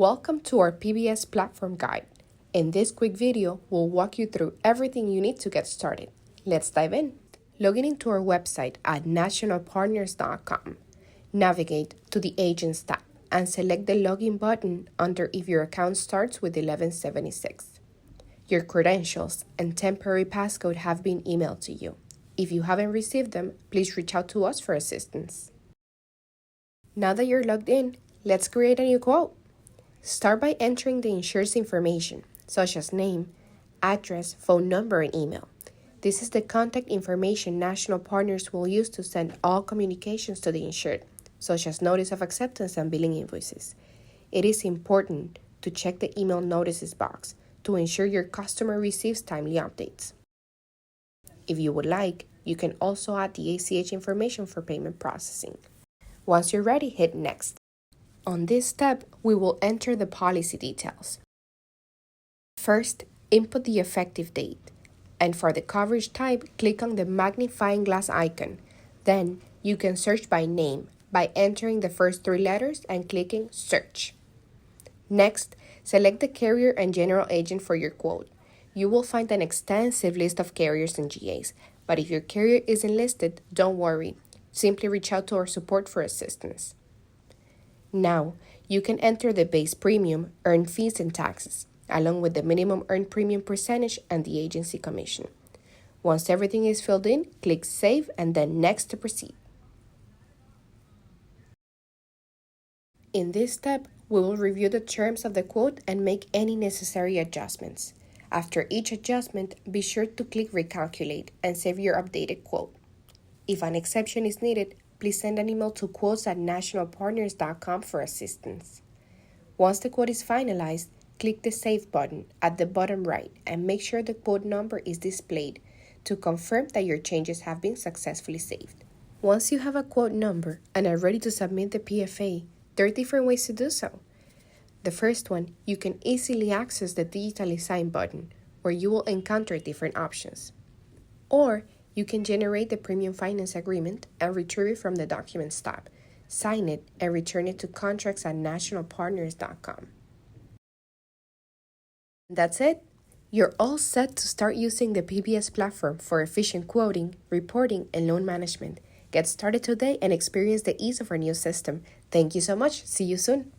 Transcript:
Welcome to our PBS platform guide. In this quick video, we'll walk you through everything you need to get started. Let's dive in. Login into our website at nationalpartners.com. Navigate to the Agents tab and select the Login button under if your account starts with 1176. Your credentials and temporary passcode have been emailed to you. If you haven't received them, please reach out to us for assistance. Now that you're logged in, let's create a new quote. Start by entering the insured's information, such as name, address, phone number, and email. This is the contact information National Partners will use to send all communications to the insured, such as notice of acceptance and billing invoices. It is important to check the email notices box to ensure your customer receives timely updates. If you would like, you can also add the ACH information for payment processing. Once you're ready, hit Next. On this step, we will enter the policy details. First, input the effective date, and for the coverage type, click on the magnifying glass icon. Then, you can search by name by entering the first 3 letters and clicking Search. Next, select the carrier and general agent for your quote. You will find an extensive list of carriers and GAs, but if your carrier isn't listed, don't worry. Simply reach out to our support for assistance. Now, you can enter the base premium, earned fees, and taxes, along with the minimum earned premium percentage and the agency commission. Once everything is filled in, click Save and then Next to proceed. In this step, we will review the terms of the quote and make any necessary adjustments. After each adjustment, be sure to click Recalculate and save your updated quote. If an exception is needed, please send an email to quotes@nationalpartners.com for assistance. Once the quote is finalized, click the Save button at the bottom right and make sure the quote number is displayed to confirm that your changes have been successfully saved. Once you have a quote number and are ready to submit the PFA, there are different ways to do so. The first one, you can easily access the digitally sign button, where you will encounter different options. Or you can generate the premium finance agreement and retrieve it from the Documents tab, sign it, and return it to contracts@nationalpartners.com. That's it. You're all set to start using the PBS platform for efficient quoting, reporting, and loan management. Get started today and experience the ease of our new system. Thank you so much. See you soon.